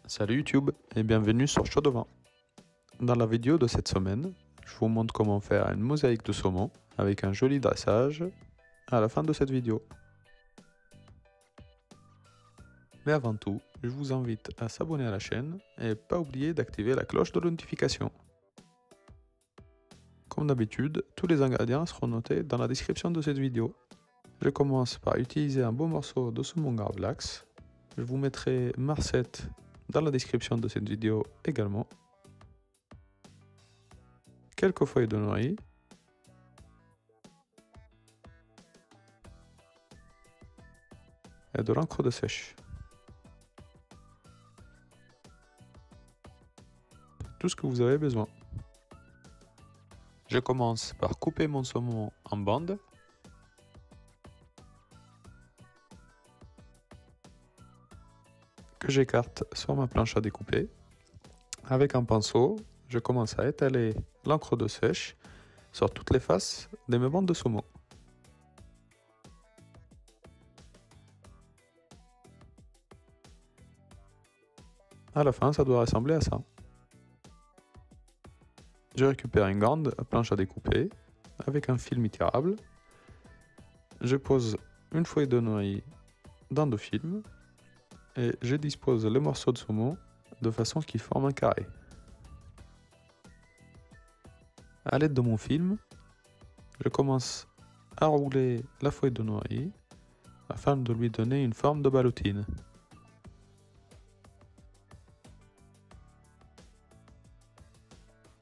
Salut YouTube et bienvenue sur Chaud Devant. Dans la vidéo de cette semaine, je vous montre comment faire une mosaïque de saumon avec un joli dressage à la fin de cette vidéo. Mais avant tout, je vous invite à s'abonner à la chaîne et pas oublier d'activer la cloche de notification. Comme d'habitude, tous les ingrédients seront notés dans la description de cette vidéo. Je commence par utiliser un beau morceau de saumon gravlax. Je vous mettrai ma recette dans la description de cette vidéo également. Quelques feuilles de noyer. Et de l'encre de sèche. Tout ce que vous avez besoin. Je commence par couper mon saumon en bandes. Que j'écarte sur ma planche à découper. Avec un pinceau, je commence à étaler l'encre de sèche sur toutes les faces de mes bandes de saumon. À la fin, ça doit ressembler à ça. Je récupère une grande planche à découper avec un film étirable. Je pose une feuille de noyer dans le film et je dispose les morceaux de saumon de façon qu'ils forment un carré. À l'aide de mon film, je commence à rouler la feuille de noyer afin de lui donner une forme de ballotine.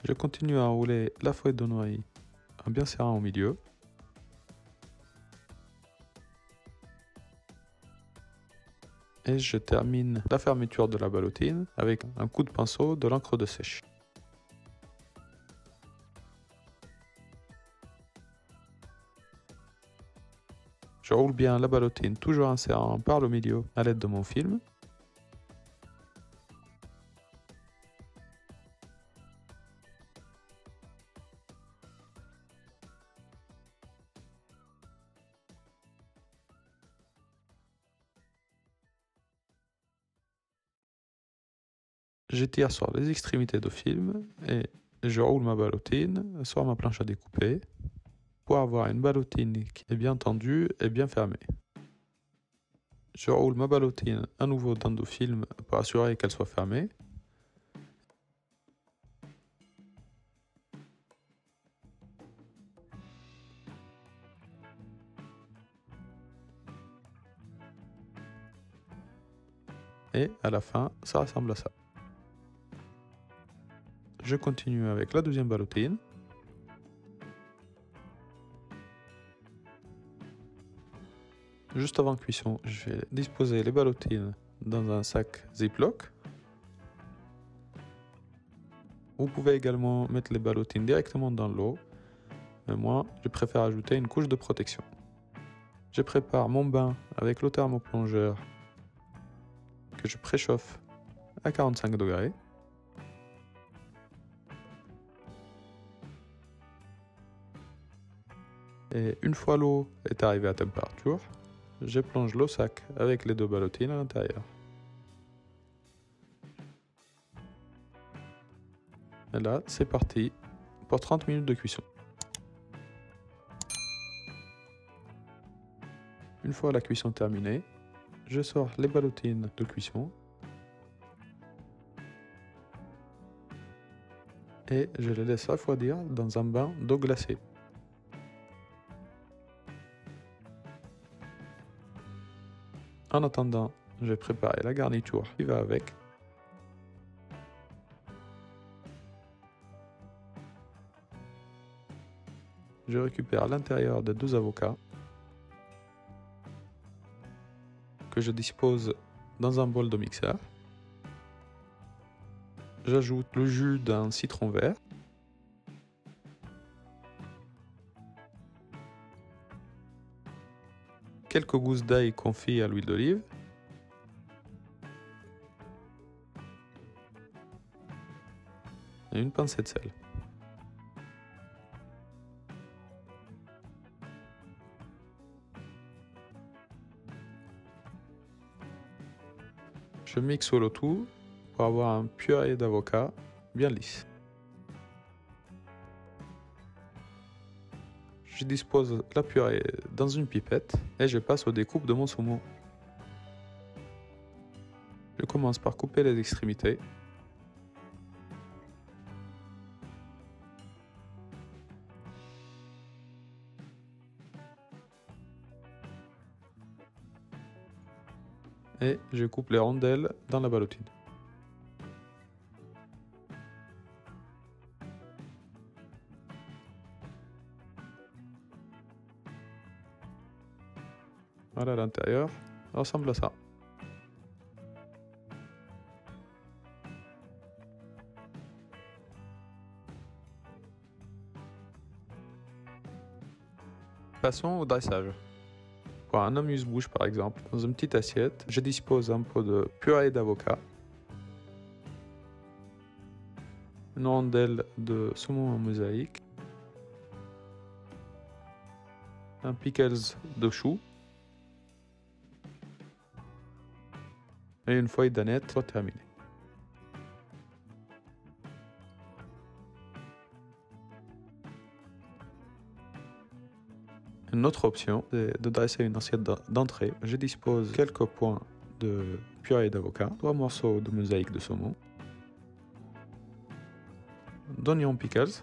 Je continue à rouler la feuille de noyer en bien serrant au milieu. Et je termine la fermeture de la ballotine avec un coup de pinceau de l'encre de sèche. Je roule bien la ballotine toujours en serrant par le milieu à l'aide de mon film. J'étire sur les extrémités de film et je roule ma ballotine sur ma planche à découper pour avoir une ballotine qui est bien tendue et bien fermée. Je roule ma ballotine à nouveau dans le film pour assurer qu'elle soit fermée. Et à la fin, ça ressemble à ça. Je continue avec la deuxième ballotine. Juste avant cuisson, je vais disposer les ballotines dans un sac Ziploc. Vous pouvez également mettre les ballotines directement dans l'eau, mais moi, je préfère ajouter une couche de protection. Je prépare mon bain avec le thermoplongeur que je préchauffe à 45 degrés. Et une fois l'eau est arrivée à température, je plonge le sac avec les deux ballotines à l'intérieur. Et là, c'est parti pour 30 minutes de cuisson. Une fois la cuisson terminée, je sors les ballotines de cuisson et je les laisse refroidir dans un bain d'eau glacée. En attendant, je vais préparer la garniture qui va avec. Je récupère l'intérieur des deux avocats que je dispose dans un bol de mixeur. J'ajoute le jus d'un citron vert. Quelques gousses d'ail confit à l'huile d'olive. Et une pincée de sel. Je mixe le tout pour avoir un purée d'avocat bien lisse. Je dispose la purée dans une pipette et je passe aux découpes de mon saumon. Je commence par couper les extrémités. Et je coupe les rondelles dans la ballotine. Voilà, l'intérieur ressemble à ça. Passons au dressage. Pour un amuse-bouche par exemple, dans une petite assiette, je dispose un pot de purée d'avocat, une rondelle de saumon en mosaïque, un pickles de chou et une feuille d'aneth pour terminer. Une autre option, c'est de dresser une assiette d'entrée. Je dispose quelques points de purée d'avocat, 3 morceaux de mosaïque de saumon, d'oignons pickles,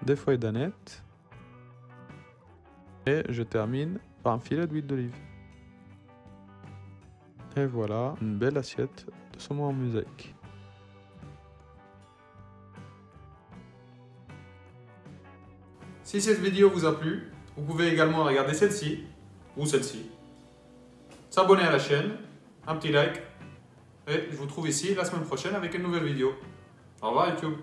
des feuilles d'aneth et je termine par un filet d'huile d'olive. Et voilà une belle assiette de saumon en mosaïque. Si cette vidéo vous a plu, vous pouvez également regarder celle-ci ou celle-ci, s'abonner à la chaîne, un petit like et je vous trouve ici la semaine prochaine avec une nouvelle vidéo. Au revoir YouTube.